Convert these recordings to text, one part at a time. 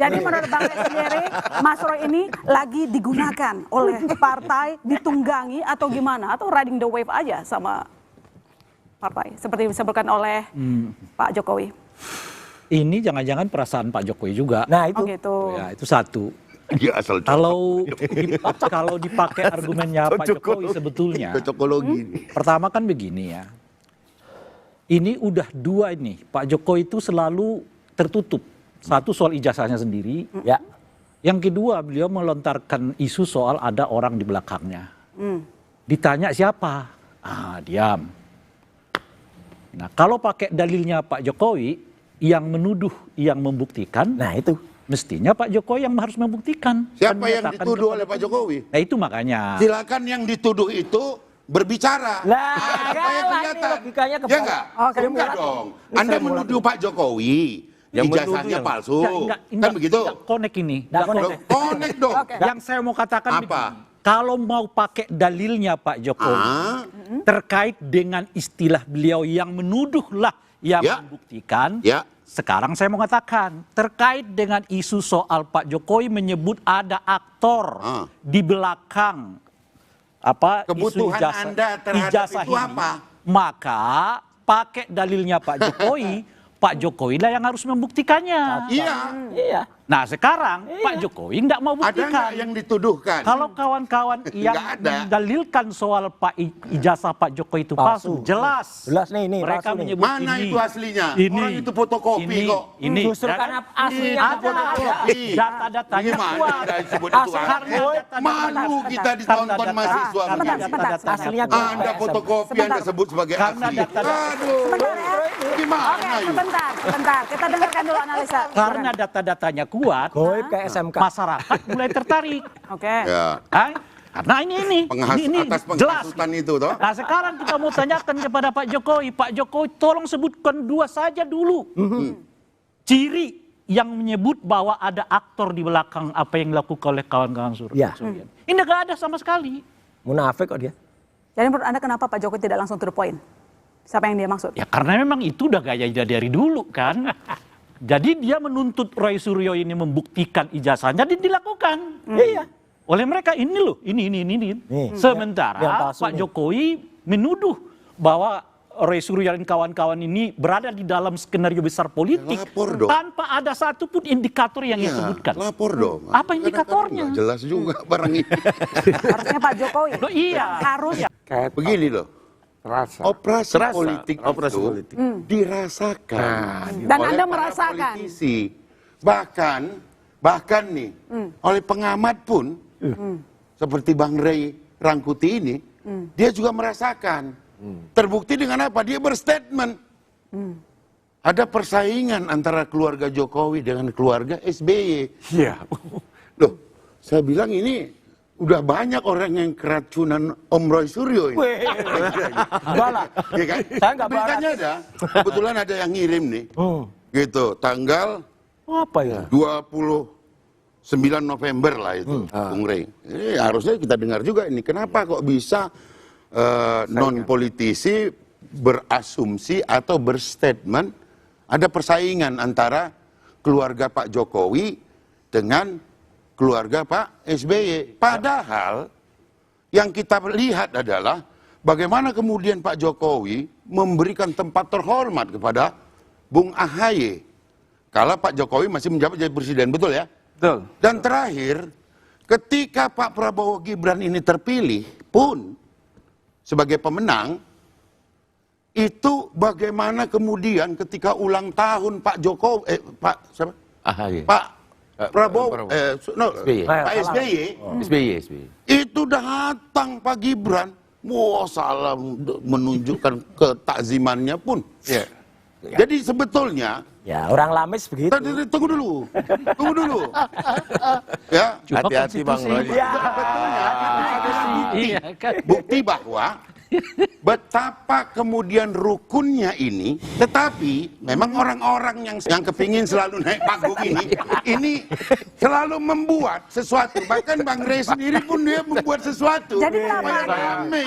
Jadi menurut Bang Rey sendiri, Mas Roy ini lagi digunakan oleh partai, ditunggangi atau gimana? Atau riding the wave aja sama partai, seperti disebutkan oleh Pak Jokowi? Ini jangan-jangan perasaan Pak Jokowi juga. Nah itu. Oh gitu. Ya, itu satu. Dia asal Kalau dipakai argumennya Pak Jokowi sebetulnya, cocokologi. pertama kan begini ya. Ini udah dua ini, Pak Jokowi itu selalu tertutup. Satu soal ijazahnya sendiri, Ya. yang kedua beliau melontarkan isu soal ada orang di belakangnya. Ditanya siapa? Diam. Nah kalau pakai dalilnya Pak Jokowi, yang menuduh, yang membuktikan, Nah itu. mestinya Pak Jokowi yang harus membuktikan. Siapa yang Menyatakan dituduh kepada oleh Pak publik. Jokowi? Nah itu makanya. Silakan yang dituduh itu berbicara. Lah, Apa yang kalah nih kelihatan? logikanya Ya kebalik. enggak? Oke. Enggak dong. Ini Anda formula. menuduh Pak Jokowi, Yang ijazahnya menuduh palsu. Enggak, Kan begitu? Enggak connect ini. Nggak Enggak connect. connect. Connect dong. Oke. Yang saya mau katakan Apa? begini. Kalau mau pakai dalilnya Pak Jokowi terkait dengan istilah beliau yang menuduhlah yang Ya. membuktikan. Ya. Sekarang saya mau katakan terkait dengan isu soal Pak Jokowi menyebut ada aktor di belakang apa Kebutuhan isu ijazah, Anda terhadap ijazah itu ini, apa? maka pakai dalilnya Pak Jokowi, Pak Jokowi lah yang harus membuktikannya. Iya. Iya. Nah sekarang Pak Jokowi nggak mau Ada buktikan. nggak yang dituduhkan? Kalau kawan-kawan yang Nggak ada. mendalilkan soal ijazah Pak Jokowi itu palsu, jelas. Jelas nih, Mereka palsu nih. menyebut Mana ini, itu aslinya? Ini, Orang itu fotokopi ini, kok. Ini, Justru ya karena kan? aslinya Ada, fotokopi. data-datanya Gimana kuat. kita disebut Asli itu? karena Malu kita ditonton mahasiswa. Sebentar. Aslinya Anda fotokopi Anda sebut sebagai Karena asli. data-data- Aduh. Sebentar ya. Gimana Oke, yuk? sebentar. Kita dengarkan dulu analisa. Karena data-datanya kuat, goib ke SMK. masyarakat mulai tertarik. Oke. Ya. Karena ini Atas jelas. penghasutan itu toh. Nah sekarang kita mau tanyakan kepada Pak Jokowi. Pak Jokowi tolong sebutkan dua saja dulu. Ciri yang menyebut bahwa ada aktor di belakang apa yang dilakukan oleh kawan-kawan Ya. Surya. Ini nggak ada sama sekali. Munafik kok dia. Jadi menurut Anda kenapa Pak Jokowi tidak langsung to the point? Siapa yang dia maksud? Ya karena memang itu udah gaya dari dulu kan. Jadi dia menuntut Roy Suryo ini membuktikan ijazahnya dan dilakukan. Iya. Oleh mereka ini loh, ini. Nih, Sementara yang palsu Pak nih. Jokowi menuduh bahwa Roy Suryo dan kawan-kawan ini berada di dalam skenario besar politik Ya, lapor dong. tanpa ada satupun indikator yang Iya, disebutkan. lapor dong. Apa indikatornya? Kadang-kadang nggak jelas juga barang ini. Harusnya Pak Jokowi. Loh, iya. Harus. Begini loh. Operasi Terasa. politik Operasi itu politik. dirasakan Dan oleh Anda para merasakan. politisi. Bahkan nih oleh pengamat pun seperti Bang Rey Rangkuti ini, dia juga merasakan. Terbukti dengan apa? Dia berstatement. Ada persaingan antara keluarga Jokowi dengan keluarga SBY. Iya. Loh, saya bilang ini udah banyak orang yang keracunan Om Roy Suryo ini. Bala. Iya kan? Saya nggak Beritanya ada. Kebetulan ada yang ngirim nih. Gitu, tanggal Apa ya? 29 November lah itu, Bung Rey. Harusnya kita dengar juga ini. Kenapa kok bisa non-politisi berasumsi atau berstatement ada persaingan antara keluarga Pak Jokowi dengan keluarga Pak SBY. Padahal yang kita lihat adalah bagaimana kemudian Pak Jokowi memberikan tempat terhormat kepada Bung AHY. Kala Pak Jokowi masih menjabat jadi presiden, betul ya? Betul. Dan terakhir, ketika Pak Prabowo Gibran ini terpilih pun sebagai pemenang, itu bagaimana kemudian ketika ulang tahun Pak Jokowi, Pak siapa? AHY. Pak Prabowo, SBY. Pak SBY, SBY. itu datang Pak Gibran, wah salam menunjukkan ketakzimannya pun. Iya. Jadi sebetulnya, Ya orang lamis begitu. tunggu dulu, ya. Hati-hati Bang Roy. Ya. Sebetulnya itu adalah bukti. Iya kan? Bukti bahwa betapa kemudian rukunnya ini, tetapi memang orang-orang yang kepingin selalu naik panggung ini selalu membuat sesuatu. Bahkan Bang Rey sendiri pun dia membuat sesuatu. Jadi kenapa? Rame.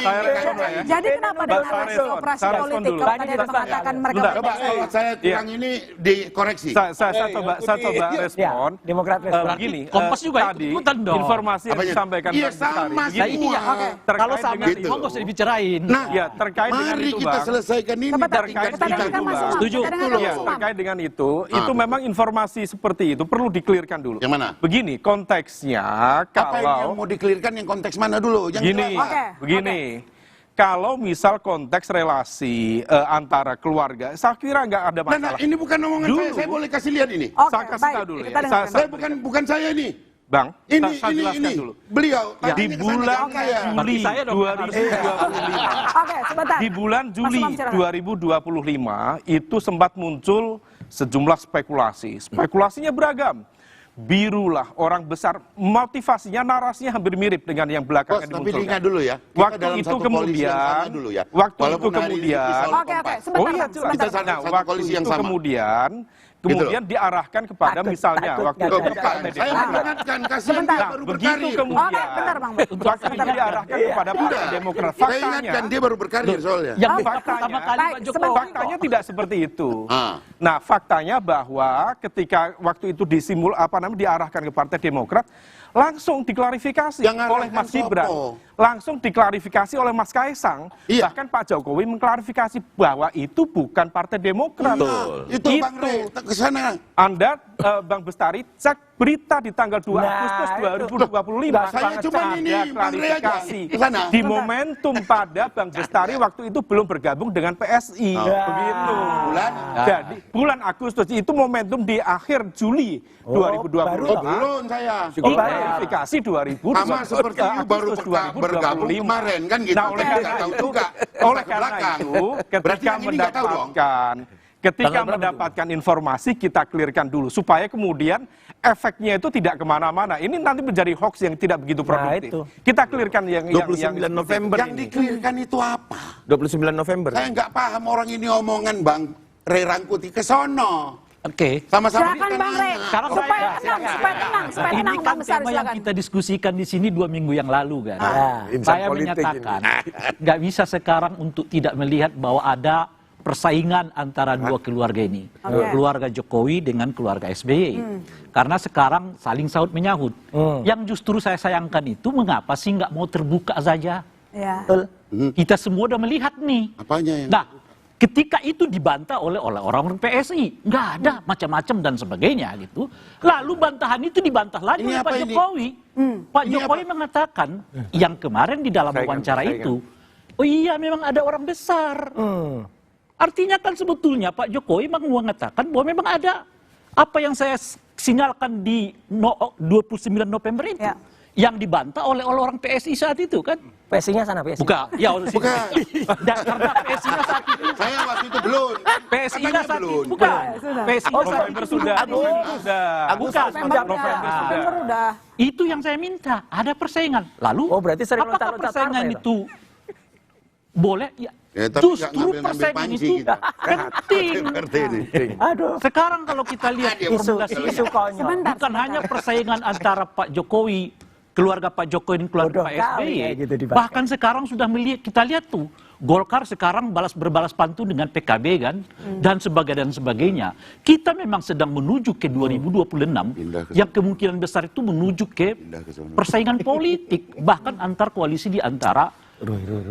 Jadi kenapa dengan narasi operasi Saya respon politik dulu. kalau tadi ada mengatakan mereka Bentar. Coba kalau saya kurang ini dikoreksi. Saya coba respon. Ya, Demokrat respon. Begini, Kompas juga tadi ikutan dong. informasi yang Apanya? disampaikan Iya, Bang Bestari. sama Begini, semua. Oke. terkait Kalau sama dengan itu, nggak usah dibicarain. Nah, ya terkait dengan mari itu kita Bang. selesaikan ini. Sebentar, terkait kita dengan dengarkan itu, Mas Bang. Umam. Setuju. Kita dengarkan Ya, Mas Umam. terkait dengan itu memang informasi seperti itu perlu dikelirkan dulu. Yang mana? Begini, konteksnya Apa yang kalau mau dikelirkan yang konteks mana dulu? Yang Gini, jelas. Oke, begini. Kalau misal konteks relasi antara keluarga, saya kira nggak ada Nah, masalah. ini bukan omongan Dulu. saya boleh kasih lihat ini. Oke, Saya kasih baik. tahu dulu Kita ya. dengarkan. Saya bukan saya ini. Bang, Ini saya jelaskan dulu. Beliau Ya, di tadinya kesana bulan jangan saya. Juli Saya dong, 2025. Oke, sebentar. Di bulan Mas Juli Umam, silakan. 2025 itu sempat muncul sejumlah spekulasi. Spekulasinya beragam. Birulah orang besar, motivasinya, narasinya hampir mirip dengan yang Bos, belakangan tapi dimunculkan. diingat dulu ya. Kita Waktu dalam itu satu koalisi yang sama kemudian, dulu ya. waktu Walaupun itu hari ini kemudian, soal Oke, kompas. sebentar, oh iya Bang, jelas. sebentar. Kita Nah, satu waktu koalisi yang itu sama. kemudian diarahkan kepada misalnya waktu itu Bukan, Partai saya Demokrat. mengingatkan, kasihan Sebentar. dia Nah, baru begitu berkarir. kemudian Oke, bentar, Bang. waktu itu diarahkan kepada Partai Enggak. Demokrat. Saya ingatkan Faktanya, dia baru berkarir soalnya. Yang Oh, buka faktanya. pertama kali Baik, Pak Jokowi. sebentar. faktanya tidak seperti itu. Ah. Nah, faktanya bahwa ketika waktu itu diarahkan ke Partai Demokrat, langsung diklarifikasi Yang oleh ngarahkan Mas Gibran, sopo? langsung diklarifikasi oleh Mas Kaisang, Iya. bahkan Pak Jokowi mengklarifikasi bahwa itu bukan Partai Demokrat. Itu Bang Rey, ke sana. Anda, Bang Bestari, cek berita di tanggal 2 Agustus 2025. Saya cuma Ada ini, Bang Rey aja. klarifikasi Ke sana. di momentum pada Bang Bestari waktu itu belum bergabung dengan PSI. Begitu. Bulan? Jadi bulan Agustus itu momentum di akhir Juli 2025. Oh, belum saya. Klarifikasi 2000 Sama seperti you baru Agustus bergabung 2025. kemarin kan gitu. Nah, oleh Kita karena nggak tahu itu, juga. oleh Ke karena belakang. itu, Berarti ketika yang ini nggak tahu dong. mendapatkan informasi kita clearkan dulu supaya kemudian efeknya itu tidak kemana-mana. Ini nanti menjadi hoax yang tidak begitu produktif. itu. Kita clearkan yang 29 November Yang dikelirkan itu apa? 29 November. Saya nggak paham orang ini omongan Bang Rey Rangkuti ke sono. Oke. Sama-sama Silakan kita Bang Rey. nanya. Sekarang Supaya saya- tenang, supaya tenang, supaya Ini tenang, kan Bang Bestari, tema yang silakan. kita diskusikan di sini 2 minggu yang lalu kan. insan Saya politik menyatakan nggak bisa sekarang untuk tidak melihat bahwa ada persaingan antara dua keluarga ini, Oke. keluarga Jokowi dengan keluarga SBY. Karena sekarang saling sahut menyahut. Yang justru saya sayangkan itu mengapa sih nggak mau terbuka saja? Ya. Kita semua udah melihat nih. Apanya yang? Nah, ketika itu dibantah oleh orang-orang PSI, nggak ada macam-macam dan sebagainya gitu. Lalu bantahan itu dibantah lagi Ini oleh apa Pak ini? Jokowi. Pak Ini Jokowi mengatakan yang kemarin di dalam wawancara itu, oh iya memang ada orang besar. Artinya kan sebetulnya Pak Jokowi mengatakan bahwa memang ada apa yang saya sinyalkan di 29 November itu. Ya. Yang dibantah oleh orang PSI saat itu kan. PSI-nya sana PSI. Bukan, ya Bukan. Dan karena PSI-nya saat itu, Saya waktu itu belum. PSI-nya Katanya saat itu, belum. bukan. Sudah. PSI-nya saat November itu, sudah. aduh, bukan. November udah. Itu yang saya minta, ada persaingan. Lalu, Oh, berarti sering apakah loncat-loncat persaingan partai itu boleh? Ya, Ya, tapi nggak justru ngambil-ngambil persaingan panci itu kita. penting. Seperti ini. Aduh. Sekarang kalau kita lihat formulasi ini, Isu konyol. Sebentar, bukan sebentar. hanya persaingan antara Pak Jokowi, keluarga Pak Jokowi dan keluarga Bodoh Pak kali SBY. kayak gitu dibahas. Bahkan sekarang sudah kita lihat tuh, Golkar sekarang berbalas pantun dengan PKB kan, dan sebagainya. Kita memang sedang menuju ke 2026, Pindah ke yang kemungkinan besar itu menuju ke Pindah ke sana. persaingan politik, bahkan antar koalisi di antara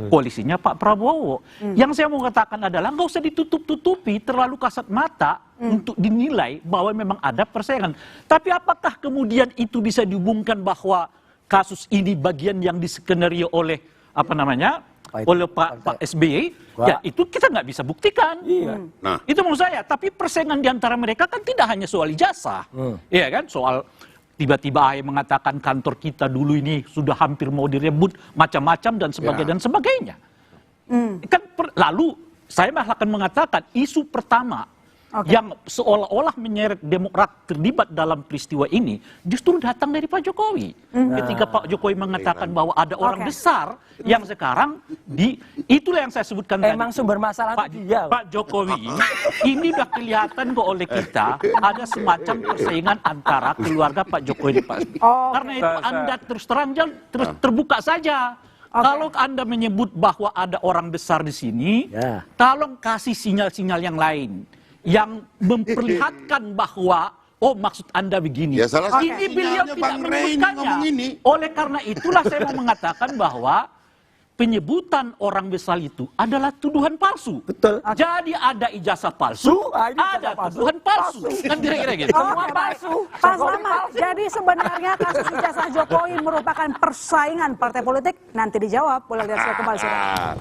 koalisinya Pak Prabowo. Yang saya mau katakan adalah nggak usah ditutup-tutupi terlalu kasat mata untuk dinilai bahwa memang ada persaingan. Tapi apakah kemudian itu bisa dihubungkan bahwa kasus ini bagian yang diskenario oleh oleh Pak SBY? Ya itu kita nggak bisa buktikan. Nah. Itu menurut saya. Tapi persaingan di antara mereka kan tidak hanya soal ijazah, ya kan? Soal tiba-tiba AHY mengatakan kantor kita dulu ini sudah hampir mau direbut macam-macam dan sebagainya. Kan lalu saya malah akan mengatakan isu pertama yang seolah-olah menyeret Demokrat terlibat dalam peristiwa ini justru datang dari Pak Jokowi. Ketika Pak Jokowi mengatakan bahwa ada orang besar yang sekarang itulah yang saya sebutkan tadi. Emang sumber masalah Pak Jokowi ini udah kelihatan kok oleh kita ada semacam persaingan antara keluarga Pak Jokowi dan Pak SBY. Karena itu Anda terus terang terus terbuka saja. Kalau Anda menyebut bahwa ada orang besar di sini, tolong kasih sinyal-sinyal yang lain yang memperlihatkan bahwa maksud Anda begini. Ya, salah satu Ini beliau sinyalnya tidak Bang Rey ngomong menyebutkannya. ini. Oleh karena itulah saya mau mengatakan bahwa penyebutan orang besar itu adalah tuduhan palsu. Betul. Jadi ada ijazah palsu, ada tuduhan palsu. Kan kira-kira gitu. Oke, baik. Pak Selamat, jadi sebenarnya kasus ijazah Jokowi merupakan persaingan partai politik? Nanti dijawab, boleh lihat saya kembali. Saudara.